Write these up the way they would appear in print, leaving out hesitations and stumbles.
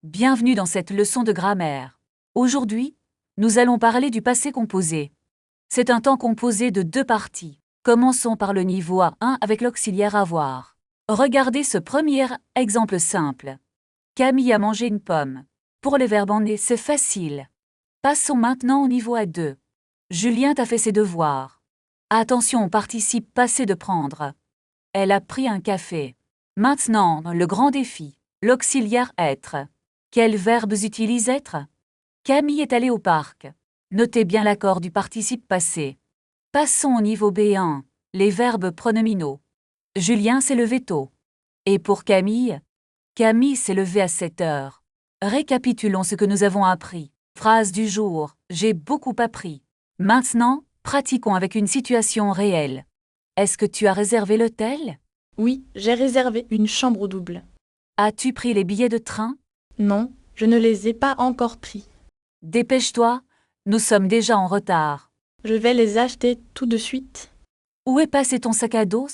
Bienvenue dans cette leçon de grammaire. Aujourd'hui, nous allons parler du passé composé. C'est un temps composé de deux parties. Commençons par le niveau A1 avec l'auxiliaire avoir. Regardez ce premier exemple simple. Camille a mangé une pomme. Pour les verbes en est, c'est facile. Passons maintenant au niveau A2. Julien a fait ses devoirs. Attention au participe passé de prendre. Elle a pris un café. Maintenant, le grand défi, l'auxiliaire être. Quels verbes utilise être? Camille est allée au parc. Notez bien l'accord du participe passé. Passons au niveau B1, les verbes pronominaux. Julien s'est levé tôt. Et pour Camille? Camille s'est levée à 7 heures. Récapitulons ce que nous avons appris. Phrase du jour, j'ai beaucoup appris. Maintenant, pratiquons avec une situation réelle. Est-ce que tu as réservé l'hôtel? Oui, j'ai réservé une chambre double. As-tu pris les billets de train? Non, je ne les ai pas encore pris. Dépêche-toi, nous sommes déjà en retard. Je vais les acheter tout de suite. Où est passé ton sac à dos?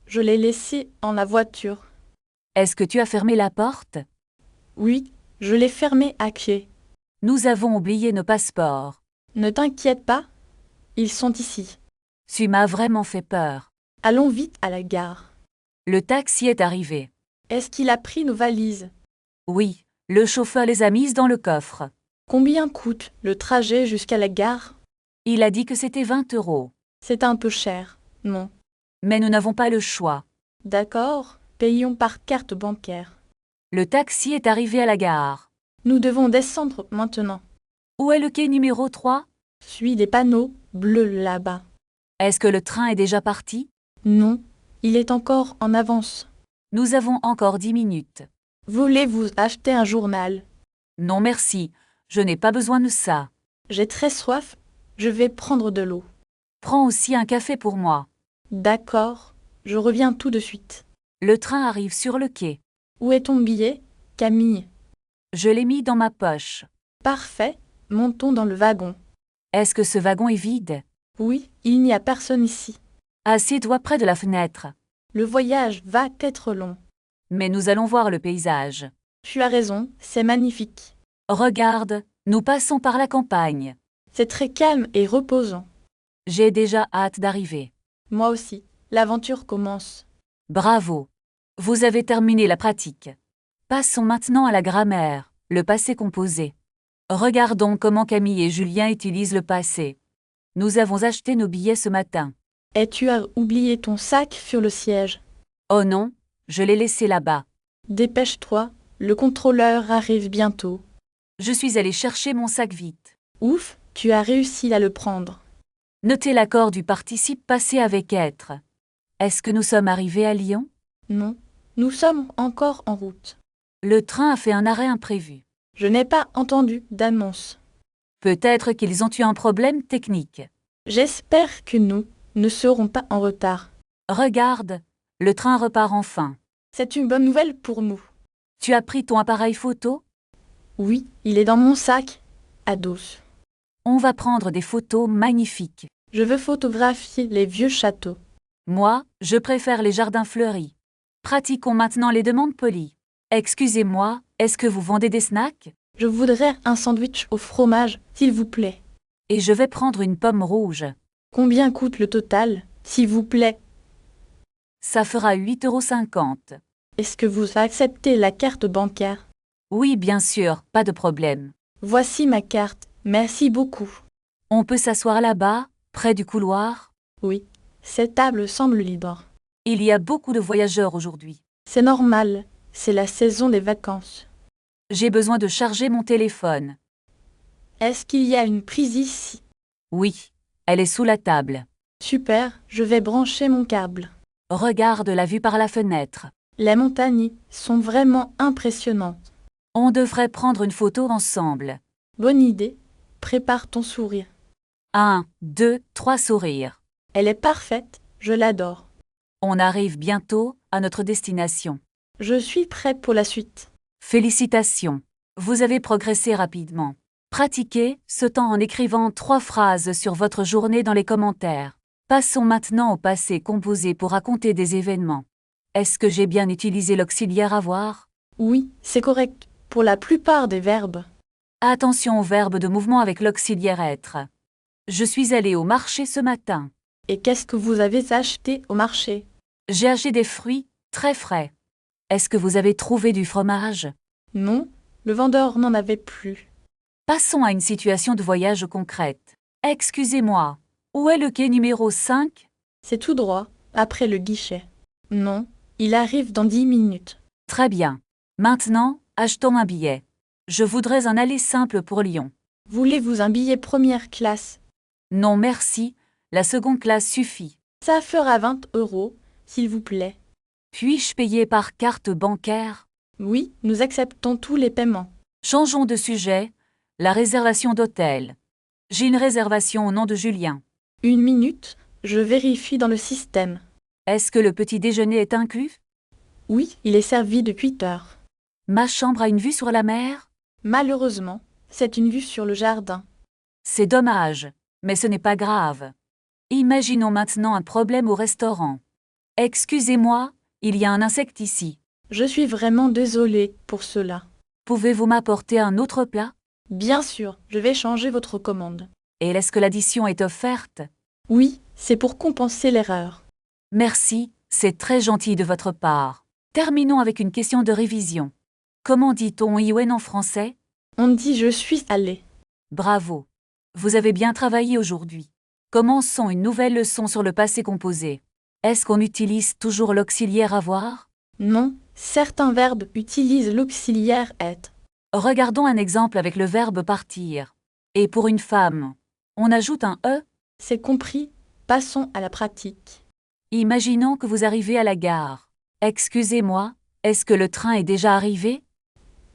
Je l'ai laissé en la voiture. Est-ce que tu as fermé la porte? Oui, je l'ai fermé à clé. Nous avons oublié nos passeports. Ne t'inquiète pas, ils sont ici. Tu m'as vraiment fait peur. Allons vite à la gare. Le taxi est arrivé. Est-ce qu'il a pris nos valises? Oui, le chauffeur les a mises dans le coffre. Combien coûte le trajet jusqu'à la gare? Il a dit que c'était 20 €. C'est un peu cher, non? Mais nous n'avons pas le choix. D'accord, payons par carte bancaire. Le taxi est arrivé à la gare. Nous devons descendre maintenant. Où est le quai numéro 3? Suis des panneaux bleus là-bas. Est-ce que le train est déjà parti? Non, il est encore en avance. Nous avons encore 10 minutes. Voulez-vous acheter un journal? Non merci, je n'ai pas besoin de ça. J'ai très soif, je vais prendre de l'eau. Prends aussi un café pour moi. D'accord, je reviens tout de suite. Le train arrive sur le quai. Où est ton billet, Camille? Je l'ai mis dans ma poche. Parfait, montons dans le wagon. Est-ce que ce wagon est vide? Oui, il n'y a personne ici. Assieds-toi près de la fenêtre. Le voyage va être long. Mais nous allons voir le paysage. Tu as raison, c'est magnifique. Regarde, nous passons par la campagne. C'est très calme et reposant. J'ai déjà hâte d'arriver. Moi aussi, l'aventure commence. Bravo. Vous avez terminé la pratique. Passons maintenant à la grammaire, le passé composé. Regardons comment Camille et Julien utilisent le passé. Nous avons acheté nos billets ce matin. Et tu as oublié ton sac sur le siège. Oh non, je l'ai laissé là-bas. Dépêche-toi, le contrôleur arrive bientôt. Je suis allée chercher mon sac vite. Ouf, tu as réussi à le prendre. Notez l'accord du participe passé avec être. Est-ce que nous sommes arrivés à Lyon? Non, nous sommes encore en route. Le train a fait un arrêt imprévu. Je n'ai pas entendu d'annonce. Peut-être qu'ils ont eu un problème technique. J'espère que nous ne serons pas en retard. Regarde, le train repart enfin. C'est une bonne nouvelle pour nous. Tu as pris ton appareil photo? Oui, il est dans mon sac, à dos. On va prendre des photos magnifiques. Je veux photographier les vieux châteaux. Moi, je préfère les jardins fleuris. Pratiquons maintenant les demandes polies. Excusez-moi, est-ce que vous vendez des snacks? Je voudrais un sandwich au fromage, s'il vous plaît. Et je vais prendre une pomme rouge. Combien coûte le total, s'il vous plaît? Ça fera 8,50 €. Est-ce que vous acceptez la carte bancaire? Oui, bien sûr, pas de problème. Voici ma carte, merci beaucoup. On peut s'asseoir là-bas, près du couloir? Oui, cette table semble libre. Il y a beaucoup de voyageurs aujourd'hui. C'est normal, c'est la saison des vacances. J'ai besoin de charger mon téléphone. Est-ce qu'il y a une prise ici? Oui, elle est sous la table. Super, je vais brancher mon câble. Regarde la vue par la fenêtre. Les montagnes sont vraiment impressionnantes. On devrait prendre une photo ensemble. Bonne idée, prépare ton sourire. 1, 2, 3 sourires. Elle est parfaite, je l'adore. On arrive bientôt à notre destination. Je suis prêt pour la suite. Félicitations. Vous avez progressé rapidement. Pratiquez ce temps en écrivant 3 phrases sur votre journée dans les commentaires. Passons maintenant au passé composé pour raconter des événements. Est-ce que j'ai bien utilisé l'auxiliaire avoir? Oui, c'est correct. pour la plupart des verbes. Attention au verbe de mouvement avec l'auxiliaire être. Je suis allé au marché ce matin. Et qu'est-ce que vous avez acheté au marché? J'ai acheté des fruits très frais. Est-ce que vous avez trouvé du fromage? Non, le vendeur n'en avait plus. Passons à une situation de voyage concrète. Excusez-moi, où est le quai numéro 5? C'est tout droit, après le guichet. Non, il arrive dans 10 minutes. Très bien. Maintenant, achetons un billet. Je voudrais un aller simple pour Lyon. Voulez-vous un billet première classe? Non merci, la seconde classe suffit. Ça fera 20 €, s'il vous plaît. Puis-je payer par carte bancaire? Oui, nous acceptons tous les paiements. Changeons de sujet. La réservation d'hôtel. J'ai une réservation au nom de Julien. 1 minute, je vérifie dans le système. Est-ce que le petit déjeuner est inclus? Oui, il est servi depuis 8 heures. Ma chambre a une vue sur la mer? Malheureusement, c'est une vue sur le jardin. C'est dommage, mais ce n'est pas grave. Imaginons maintenant un problème au restaurant. Excusez-moi, il y a un insecte ici. Je suis vraiment désolée pour cela. Pouvez-vous m'apporter un autre plat? Bien sûr, je vais changer votre commande. Et est-ce que l'addition est offerte? Oui, c'est pour compenser l'erreur. Merci, c'est très gentil de votre part. Terminons avec une question de révision. Comment dit-on Iwen en français? On dit je suis allé. Bravo. Vous avez bien travaillé aujourd'hui. Commençons une nouvelle leçon sur le passé composé. Est-ce qu'on utilise toujours l'auxiliaire avoir? Non, certains verbes utilisent l'auxiliaire être. Regardons un exemple avec le verbe partir. Et pour une femme, on ajoute un E. C'est compris, passons à la pratique. Imaginons que vous arrivez à la gare. Excusez-moi, est-ce que le train est déjà arrivé?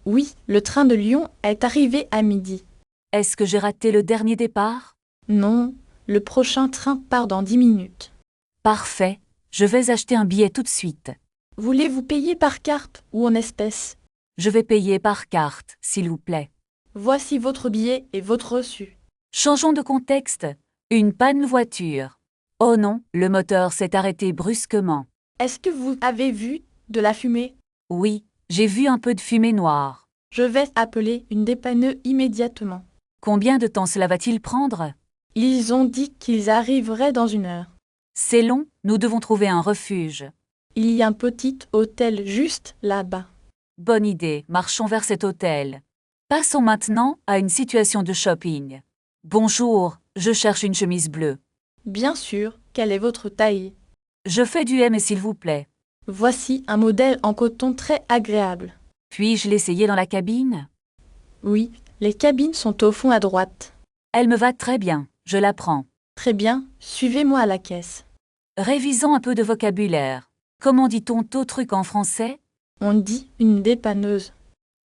Oui, le train de Lyon est arrivé à midi. Est-ce que j'ai raté le dernier départ? Non, le prochain train part dans 10 minutes. Parfait, je vais acheter un billet tout de suite. Voulez-vous payer par carte ou en espèces? Je vais payer par carte, s'il vous plaît. Voici votre billet et votre reçu. Changeons de contexte. Une panne voiture. Oh non, le moteur s'est arrêté brusquement. Est-ce que vous avez vu de la fumée? Oui, j'ai vu un peu de fumée noire. Je vais appeler une dépanneuse immédiatement. Combien de temps cela va-t-il prendre? Ils ont dit qu'ils arriveraient dans 1 heure. C'est long, nous devons trouver un refuge. Il y a un petit hôtel juste là-bas. Bonne idée, marchons vers cet hôtel. Passons maintenant à une situation de shopping. Bonjour, je cherche une chemise bleue. Bien sûr, quelle est votre taille? Je fais du M s'il vous plaît. Voici un modèle en coton très agréable. Puis-je l'essayer dans la cabine? Oui, les cabines sont au fond à droite. Elle me va très bien, je la prends. Très bien, suivez-moi à la caisse. Révisons un peu de vocabulaire. Comment dit-on taux truc en français? On dit une dépanneuse.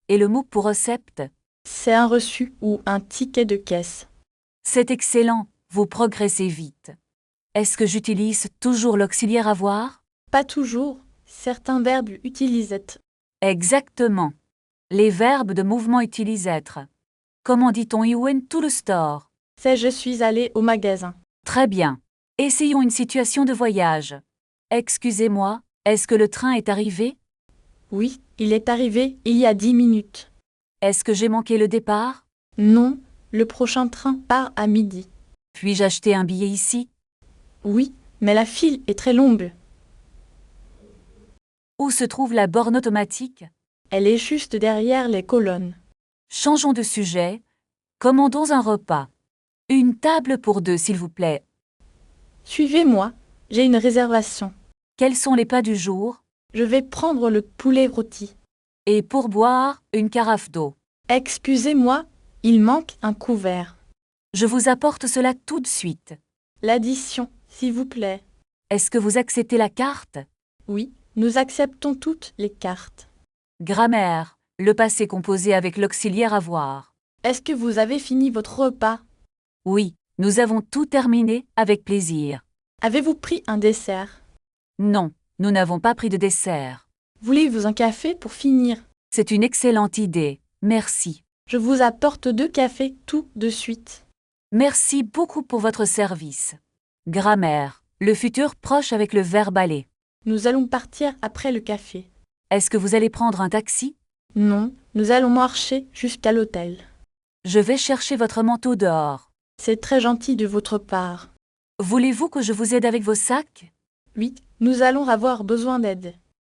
Et le mot pour recette? C'est un reçu ou un ticket de caisse. C'est excellent, vous progressez vite. Est-ce que j'utilise toujours l'auxiliaire avoir? Pas toujours. Certains verbes utilisent être. Exactement. Les verbes de mouvement utilisent être. Comment dit-on I went to the store? C'est je suis allé au magasin. Très bien. Essayons une situation de voyage. Excusez-moi, est-ce que le train est arrivé? Oui, il est arrivé il y a 10 minutes. Est-ce que j'ai manqué le départ? Non, le prochain train part à midi. Puis-je acheter un billet ici? Oui, mais la file est très longue. Où se trouve la borne automatique? Elle est juste derrière les colonnes. Changeons de sujet. Commandons un repas. Une table pour deux, s'il vous plaît. Suivez-moi, j'ai une réservation. Quels sont les plats du jour? Je vais prendre le poulet rôti. Et pour boire, une carafe d'eau. Excusez-moi, il manque un couvert. Je vous apporte cela tout de suite. L'addition, s'il vous plaît. Est-ce que vous acceptez la carte? Oui, nous acceptons toutes les cartes. Grammaire. Le passé composé avec l'auxiliaire avoir. Est-ce que vous avez fini votre repas? Oui, nous avons tout terminé avec plaisir. Avez-vous pris un dessert? Non, nous n'avons pas pris de dessert. Voulez-vous un café pour finir? C'est une excellente idée. Merci. Je vous apporte 2 cafés tout de suite. Merci beaucoup pour votre service. Grammaire. Le futur proche avec le verbe aller. Nous allons partir après le café. Est-ce que vous allez prendre un taxi? Non, nous allons marcher jusqu'à l'hôtel. Je vais chercher votre manteau dehors. C'est très gentil de votre part. Voulez-vous que je vous aide avec vos sacs? Oui, nous allons avoir besoin d'aide.